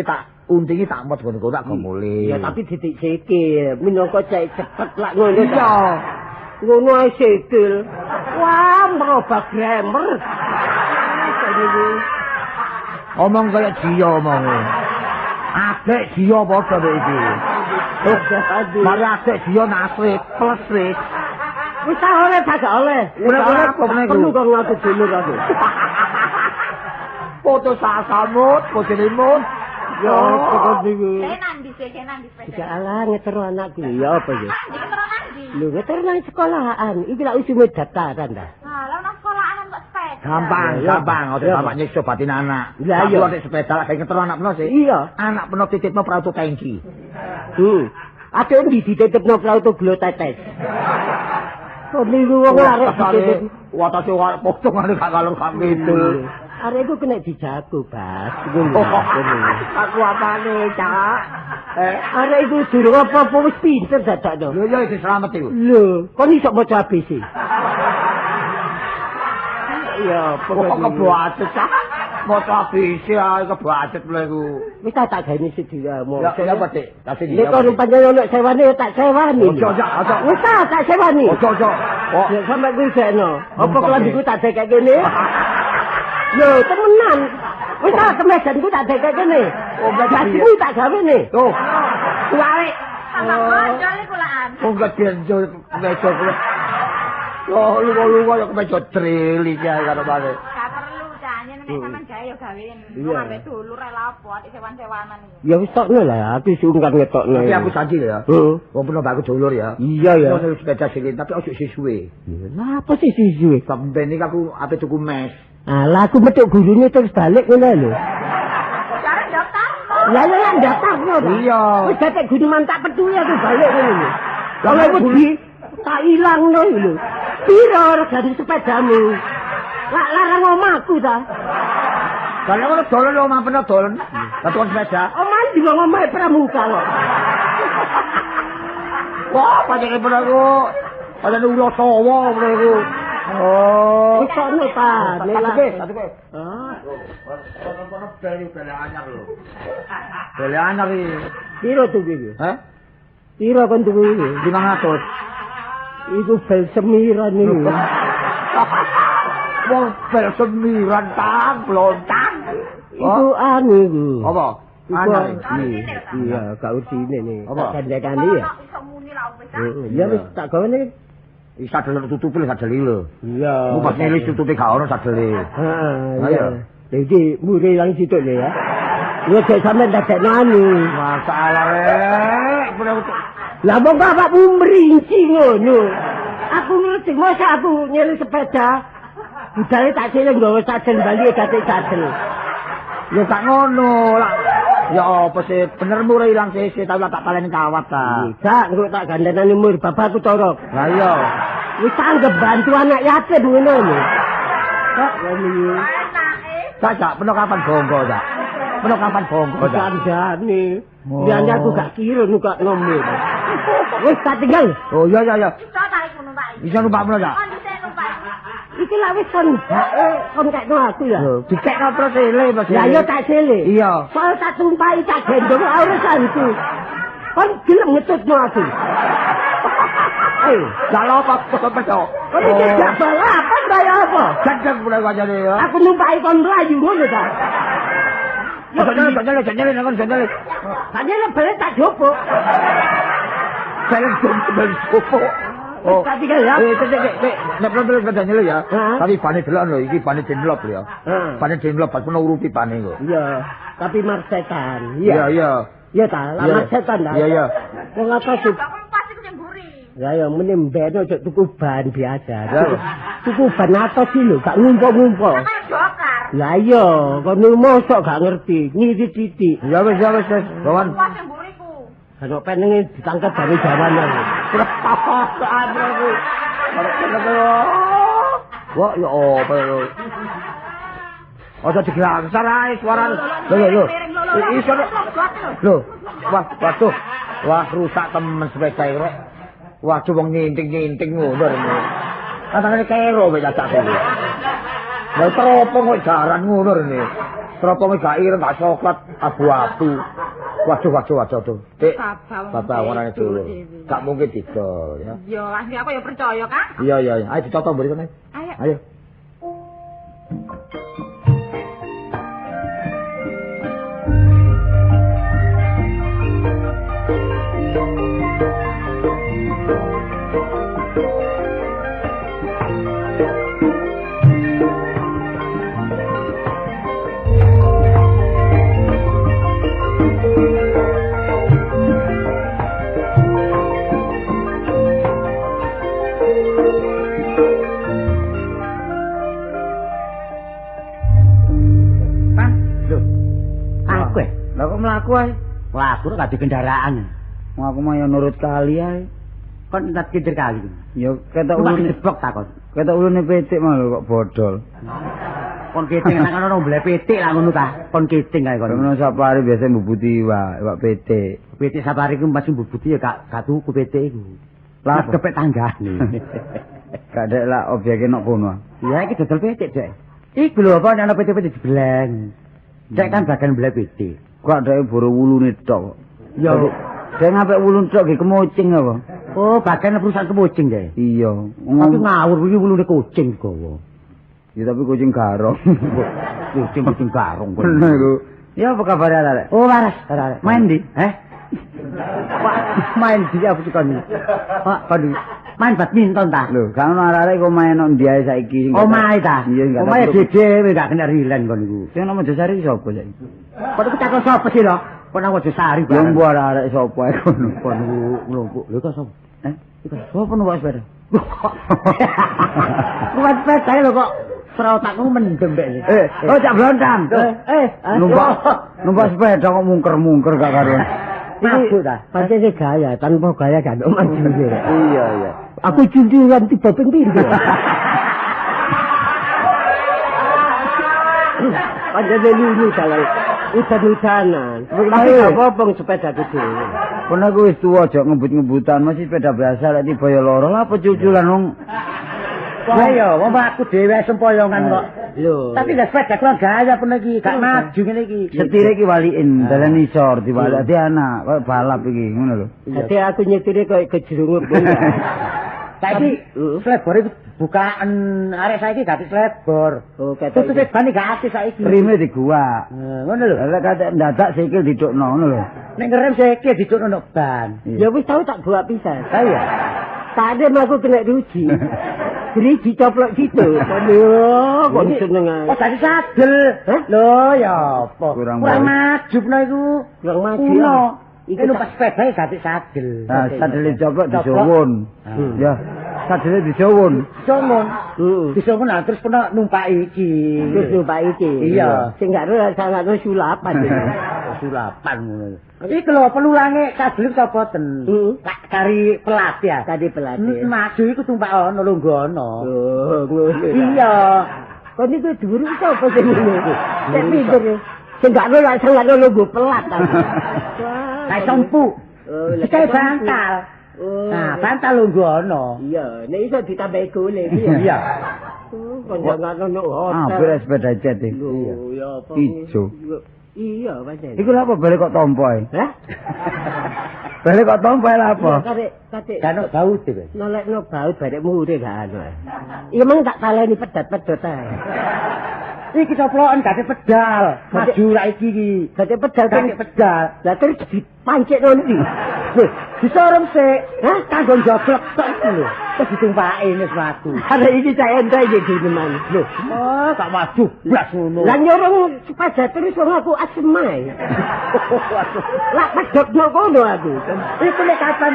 tak untingi tak mot ngono tak gomule. ya tapi titik sikil minangka cek cepet lak ngono. Iya. Ngono ae sikil. Wah, merubah grammar. Omong kaya jiya omong. Adek jiya padha kok iki. Mari adek jiya nasrik plus rik. Wis tak oleh tak oleh. Perlu kok ngaku dulur aku. Foto sasamut, foto limut. Ya, kok niku. Kenan di sepeda. Jalan ngetero anakku. Ya apa ya? Di keterangan di. Lho ngetero nang sekolahan. Iki lak usume daftaran ta. Nah, lah nang sekolahan kok sepeda. Gampang, ora bapak nyiksa batin anak. Lah iya. Aku nek sepeda lak ngetero anak peno sih. Iya. Anak peno titipno prauto tangki. Ate ndi dititipno auto glo tetes. Kok niku wong arek dititip. Watase kok potongane gak kalor gak gitu. Arek iku kena dijago, Bas. Aku apane, Cak? Arek iku durung apa-apa wis pinter dadakno. Lho ya iki slamet iku. Lho, kon iso maca ABC. Ya, Kok kebacut, Cak? Maca ABC ae kebacut lho iku. Wis tak gawe sedhiyamu. Ya apa, Dik? Kasih Nek kon panjenengan nek sewane tak sewani. Ojo, ojo. Wis tak sewani. Ojo. Oh, Ya sampe kuwi sekno. Apa kelambiku tak dekek kene? Lho, temenan. Wis tak kemejanku tak dekek kene. Oh, berarti Baju tak gawe ne. tuh. Kuwi. Tambah bojol iku lan. Oh, gak benjo meja kuwi. Oh, lunga-lunga ya meja trili ya karo bare. Gak perlu jane nek sampean gawe ya gawein. Iya. Ambek dulur rela apa atik sewan-sewanan iki. Ya wis tokno lah, aku sungkan ngetokno. Tapi aku janji ya. Heeh. Wong peno baku dulur ya. Iya ya. Ono sepeda sing tapi ojo sisuwe. Lah apa sih sisuwe? Sampeyan iki aku ape tuku mes. Alah aku metuk gurune terus balik ngono lho. Jare daftar. Lah ya daftarno ta. Iya. Wis datek guneman tak peduli aku balik ngono lho. Kalau aku tak ilangno lho. Piro regane sepedamu? Lah larang omahku ta. Kalau ngono dolen omah peno dolen. Batuan sepeda. Omah di wong omahe pramuka kok. Wah, pancene peno aku. Pancene ulo sawa peno aku. Oh. Wis ono ta. Satu ke. Ah, Kono-kono beli anyar lho. Beli anyar iki. piro tuku iki? Hah? Piro kon tuku iki? 500. Iku bel semiran iki. Wong bel semiran tang blontang. Iku anu iku. Apa? Iku Anyar. iya, gak usine nih. Apa? Kandhane ya. Iso muni lah wis. Ya wis tak gawene. Isa delok tutupi sadeli lho. Iya. Ku pas nilis tutupi gak ono sadeli. Heeh. Ayo. Iya. Jadi mure yang situ lho ya. Yo cek sampe dadekno anu. Masalah rek. Lah mong bapakmu merinci ngono. Aku ngerti masa aku nyeli sepeda. Budale tak cilik nggawa sadel bali gate sadel. Ya tak ngono lah. Ya apa sih bener mure ilang sisi tapi tak paleni kawat ta. Gak engko tak gandenane umur bapakku torok. Lah iya. Wis tanggep bantu anak yatim ngono lho. Kok ngene. Tak peno kapan bonggo ta. Peno kapan bonggo ta. Kandhane. Diane aku gak kira kok ngombe. Wis tak tinggal. Oh iya. Iso ta iku numpak. Bisa numpak peno ta. Oh dhisik numpak. Iki lak wis kon kekno aku ya. Dikekno terus ele Mas. Lah yo tak sele. Iya. Soal tak tumpahi tak gendong urusanku. Kon gelem ngetutno aku. Gak apa kok pedo. Kon iki gak balapan kaya apa? Cedek mulai wajane ya. Aku numpaki kon mlayu ngono ta. Jangan nyele. Tanya balik tak jopok. Jalan jopo. Oh, tapi kan ya. Nek belum kadang nyele ya. Hah? Tapi pane delok lho, iki pane denlop lho ya. Pane denlop pas peno urupi pane kok. Iya, tapi marsetan. Iya. Iya ta, lah marsetan ta. Iya. Wong apa sih? Kok pas iku sing mburi. Ya ya mene mbene ojo tuku ban biasa. Tuku ban atos iki lho, gak ngumpul-ngumpul. Kayak dokar. Lah iya, kono mosok gak ngerti, ngiri titik. Ya wis. Bawan. Pas sing mburiku. Kalau pengen ditangkap dari jawanan. Wah, ya apa ya. Ojo digelasar ae suara. Lho. Iso. Lho. Waduh. Wah, rusak temen sepeda rek. Waduh wong nyinting ngono rene. Katane kero wis cacak iki. Lah teropong kok jaran ngono rene. Teropong gak ireng gak coklat abu-abu. Waduh. Dik. Bapak warnane dulu. Gak mungkin didol ya. Yo, asli aku ya percaya, Kang. Iya. Ayo dicoto mburi kene. Ayo. Mlaku ae. Mlaku kok gak di kendaraan. Wong aku mah ya nurut kali ae. Kon entat kinder kali. Ya ketok ulune blok takon. Ketok ulune pitik mah lho kok bodol. Kon kiting nek ana mblek pitik lah ngono ta. Kon kiting kae kon. Ono sapari biasa mbubuti iwak pitik. Pitik sapari ku masih mbubuti ya gak tuku pitik iku. Lah kepek tanggane. Gak dek lah objeke nok kono. Ya iki dodol pitik, Dek. Iku lho apa ana pitik-pitik dibleng. Dek kan bagian mblek pitik. Kok dhek buru wulune tok. Ya, dhek ngapik wulune tok ge kemucing apa? Oh, bagian perusahaan kemucing, Dek. Iya. Tapi ngawur iki wulune kucing gawa. Ya tapi kucing garong. Kucing garong. Bener iku. Ya apa kabar arek? Oh, waras. Main di? Pak, main di apa suka nih? Pak, kadu. Main badminton ta? Lho, gak ono arek kok main nang ndi ae saiki. Oh, main ta? Iya, enggak. Oh, main dhewe gak kena rilen kon niku. Sing nama Josari sapa saiki? Kok aku takon sapa sih lho? Kok nang Josari bareng. Yo mbok arek sapa ae kono. Kon niku nglompok. Lho kok sapa? Iku sapa numpak sepeda? Kuat sepeda lho kok. Serotakmu mendem mbek. Oh, cak blontang. Numpak sepeda kok mungker-mungker gak karo. Iki pancen gaya, tanpa gaya gak ono maju. Iya. Aku junjungan tiba ping pindho. Pancen lucu dalan. Udan-udanan. Tapi gak apa-apa sepeda gede. Pernah aku wis tuwa aja ngebut-ngebutan, masih sepeda biasa lek tiba ya loro lah apa cuculan wong. Lah ya, wong aku dhewe sempoyongan kok. Lho. Tapi gak sepeda kula gaya pun iki, gak maju ngene iki. Setire iki waliin, dalan isor diwalak di anak, koyo balap iki, ngono lho. Dadi aku nyetire koyo kejerungut. Tapi slebor iki bukaan arek saiki gak slebor. Oh, ketok. Tutupe ban gak akeh saiki. Rime digua. Ngono lho. Lah kate ndadak sikil didukno ngono lho. Nek ngerem sikil didukno nek ban. Ya wis tau tak buat pisan. Ha iya. Tadi aku kena rugi. Negeri dicoplok situ. Lho, kok seneng ae. Oh, dadi sadel. Lho, ya apa? Kurang maju peno iku. Kurang maju. Kuno. Iku Numpak sepeda dadi sadel. Nah, sadele coplok disowon. Ya, sadele disowon. Songon. Disongon lah terus pernah numpak iki. Terus numpak iki. Iya. Sing gak ora sangatno sulapan. Sulapan ngono. Iki lho pelulange kadhelip sapa ten? Kari pelat ya. Tadi pelatih. Maju iku tumpak ana lungguh ana. Oh, ngono. Iya. Kok niku dhuwur sapa sing ngono? Sing pinter. Sing gak ora sangatno lungguh pelat. Kayak sempu. Oh, Kayak bantal. Oh. Nah, bantal lungguh ana. Iya, nek iso ditambahi golek Iya. Oh, kondangan ono Ah, hotel. beres sepeda jet iki. Lho, ya apa? Ijo. Iya, pancen. Iku lha apa balik kok tompo ae? Hah? Balik kok tompo ae lha apa? Kate Kan ono bau dhewe. nolekno baut barek mure gak anu. Iya meng tak taleni pedot-pedot ae. Iki coplokan gak pedal. Maju ra iki. Gak pedal kan Gak pedal. lah terus dipancikno ndi? Lho, disorong sik. Hah, kanggo joglek tok iki lho. Terus ditumpaki wis matu. Ada iki cah ente iki gimana? Lho, oh, gak maju blas ngono. Lah nyorong sepeda terus wong aku asemae. Lah pedotno kono aku. Iku nek kapan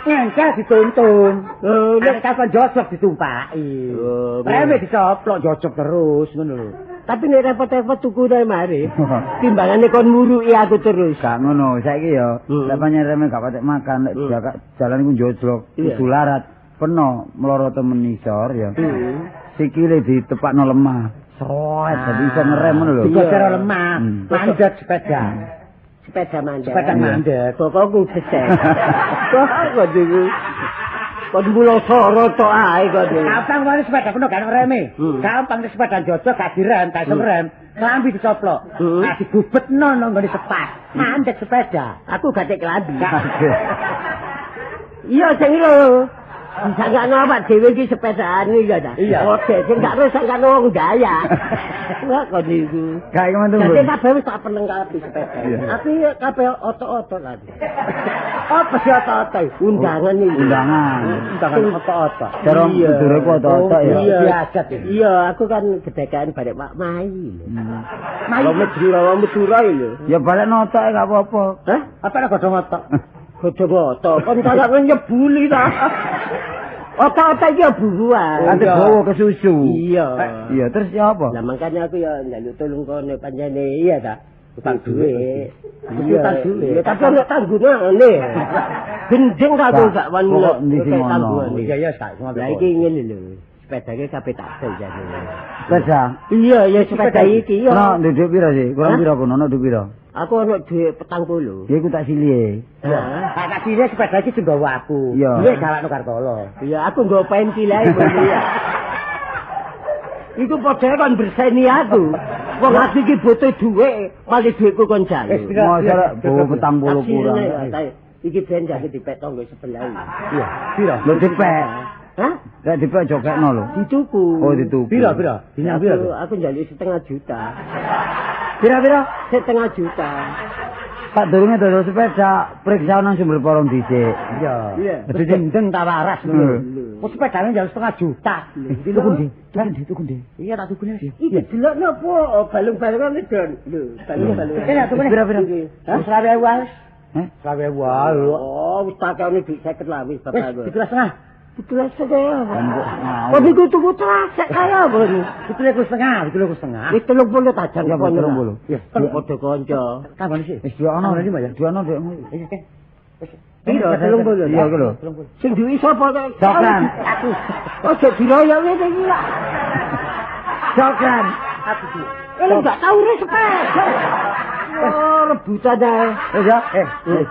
ngengkel dituntun. Oh, Nek kapan joglek ditumpaki. Oh, Rewe dicoplok jojok terus ngono lho. tapi nek repot-repot tuku nang mari. Timbangane kon muruki aku terus. Gak ngono, saiki ya, lek panjenengan gak patek makan, lek jalan iku njojlok, kudu larat, peno mloro temen isor ya. Sikile ditepakno lemah. Sroet, dadi iso ngerem ngono lho. Digosero lemah, mandet sepeda. Sepeda mandek. Sepeda mandek. Pokokku besek. Kok niku. Kon mulo soro tok ae kok niku. Gampang wae sepeda kuno gak ono reme. Gampang sepeda jojok gak direm, gak iso ngerem. Klambi dicoplok. Nah digubetno nang nggone sepat. Mandek sepeda. Aku gak tek klambi. Iya sing lho. Bisa gak nawat dhewe iki sepedaan iki ta. Iya. Oke, sing gak rusak kan wong daya. Wah kok niku. Gak ngono Dadi lho. kabeh wis tak peneng kabeh sepeda. Tapi kabeh otot-otot lagi. Apa sih otot-otot? Undangan iki. Undangan. Undangan otot-otot. Cara bedure ku otot ya. Iya. Biasa iki. Iya, aku kan gedekan barek Pak Mai lho. Mai medhi lawan Madura lho. Ya balik notok gak apa-apa. Hah? Apa nek godhong otot? Godhong-godhong kon kaya nyebuli ta. Otot-otot iki buruan. Ate bawa ke susu. Iya. Iya, terus ya apa? Lah makanya aku ya njaluk tulung kono panjane iya ta. Utang duit. Utang duit. Ya tapi nek tanggungane. Gendeng aku gak wani Kok ndi sing ngono? tanggungan. Iya ya sak ngono. Lah iki ngene lho. Sepedake kabeh tak sel jane. Sepeda. Iya, ya sepeda iki ya. Ono nduk piro sih? Kurang piro kono ono nduk piro? Aku ono dhuwit 40. Ya iku tak silie. Nah, Tak kasih sepeda iki sing gawa aku. Iya. Iya galakno Kartolo. iya aku nggo pensil ae ya. Iku padha kan berseni aku. Wong aku iki butuh dhuwit, malah dhuwitku kon jaluk. Mosok bawa 40 kurang. Iki ben jake dipek tanggo sebelah. Iya. Piro? Lho dipek. Hah? Lek dipek jokekno lho. Dituku. Oh dituku. Piro? Dina piro? Aku njaluk 5 juta. Piro-piro? 5 juta. Pak durunge dodol sepeda, periksa nang sumber porong dhisik. Iya. Iya. Terus dendeng ta waras ngono. Kok sepedane njal 5 juta. Tuku ndi? Tuku ndi? Iya tak tukune. Iki delokno apa? Balung-balungan Don. Lho, balung-balungan. Iya tukune. Piro-piro? Hah? 20.000 wae. Heh? 20.000 wae. Oh, wis takane duit 50 lah wis Wis bapak aku. 12,5. Betul saja. Mau. Kok iku tuku trasek kaya apa ini? 12,5. Wis 30 tajam Ya, kono. 30. Iya. Kan padha kanca. Kapan sih? Wis diono Ono lima ya? Diono dekmu. Piro 30? Iya ku lho. Sing duwe sapa kok? Jokran. Aku. Ojo diroyok ngene iki lah. Jokran. Aku iki. Lu gak tau urus sepeda. Oh, rebutan ae. Ya,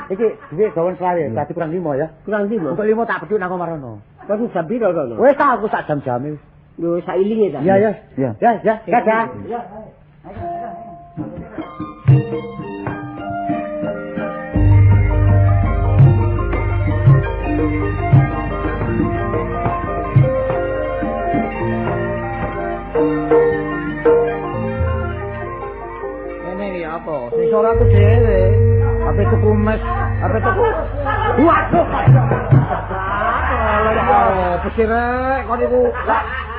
iki duit gawon 20, berarti kurang 5 ya. Kurang 5. Kok 5 tak pedhut nang marono. Kok jam piro kono? Wis tak aku sak jam-jame. Lho, sailinge ta. Iya, ya. Iya. Ya, dadah. Ini iki apa? Sing ora aku dhewe. Ape tuku mes, ape tuku. Waduh. sih rek, kon iku.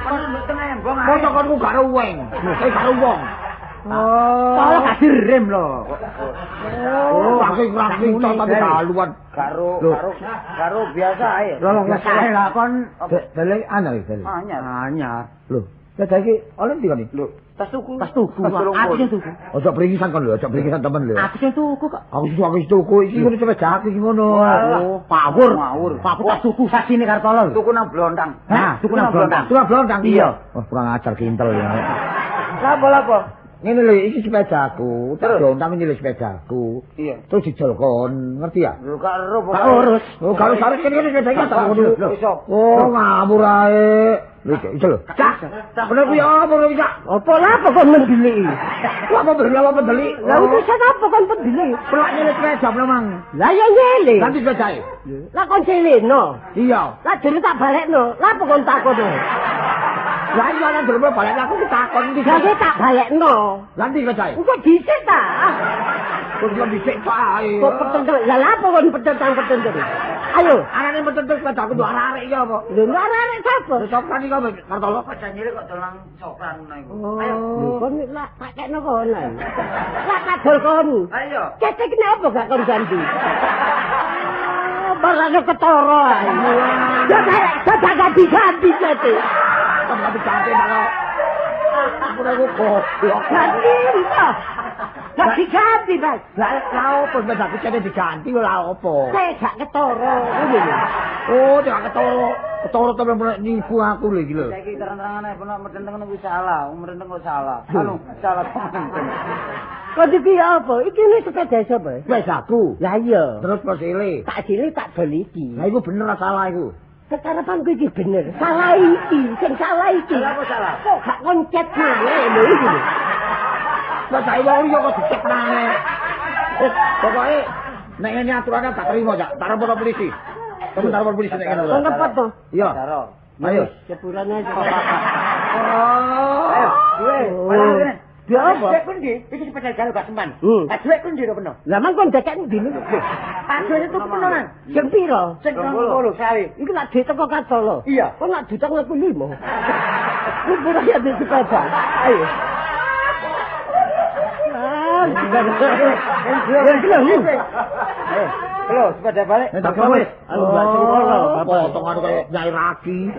Kon mboten embong ae. Mosok kon ku gak uweng. Gak wong. Kalau kasih rem lho. Raking contoh kehaluan. Karo biasa ae. Lho sae lah kon deleng ana iki. Anyar. Lho, saiki oleh ndi kon iki? Lho, tas tuku. Aku sing tuku. Ojo bringisan kon lho, ojo bringisan temen lho. Aku sing tuku kok. Aku sing tuku iki ngono cepet jak iki ngono. Pawur. Aku tak tuku sasine Kartolo. Tuku nang Blontang. Hah, tuku nang Blontang. Tuku nang Blontang iya. Wah, kurang ajar kintel ya. Lapo? Ngene lho, iki sepedaku. Tak Blontang nyilih sepedaku. Iya. Terus dijol kon, ngerti ya? Lho karo Gak urus. Oh, kalau sarek kene sepedanya tak ngono. Oh, ngamur ae. Lho, iso lho. Cak. Bener kuwi apa lho, Cak? Apa lah kok mendeli? Apa beli? Lah urusan apa kon pendeli? Pelak nyilih sepeda memang. Lah ya nyele. Ganti sepedae. Lah kon celeno. Iya. Lah dulu tak balekno. Lah apa kon takono? Lah iya nang jero balik aku ditakon iki. Lah tak balekno. Ganti sepedae. Engko dhisik ta. Kok dia dhisik ae. Kok petendel. Lah apa kon petendel? Ayo, Anane petendel sepedaku nduk arek iki apa? lho arek sapa? Sopran iki apa? Kartolo. Padha nyilih kok dolang sopran ngono iku. Lho kon lak pakekno kono. Lah kadol kon. Ayo. Cetek kenapa gak kon ganti? Barangnya ketara ae. Ya gak ganti cetek. Kok gak diganti malah. Aku ora kok. Ganti to. Gak diganti, Mas. Lah opo sepedaku cetek diganti ora opo. Saya gak ketara. Ngono lho. Oh, tidak ketoro. Ketoro temen nipu aku lho iki lho. Saiki terang-terangan ae bener medenteng kuwi salah, medenteng kok salah. Anu, salah temen. Kok iki apa? Iki ne sepeda sapa? Sepedaku. Lah iya. Terus posile. Tak sini tak dol iki. Lah iku bener salah iku. Kekarepanku iki bener. Salah iki, sing salah iki. Lah apa salah? Kok gak koncet maneh lho iki lho. Lah saiki wong yo kok dicek maneh. Pokoke nek ngene aturane tak terima, Cak. Tak lapor polisi. Kamu tak lapor polisi nek ngene. Kok ngepot to? Iya. Ayo. Sepurane aja. Ayo, duwe. Mana Dia apa? Dek kuwi ndi? Iki sepeda jalu gak sempan. Lah duwe kuwi ndi peno? Lah mang kon dekek ndi lho? Aduh itu penonan. Sing piro? Sing 20 sawi. Iki lak duit teko Kartolo. Iya. Kok lak ditang 25. Ku pura ya di sepeda. Ayo. Halo, sepeda balik. Tak wis. Aku gak sengkono. Potongan kaya nyai ragi.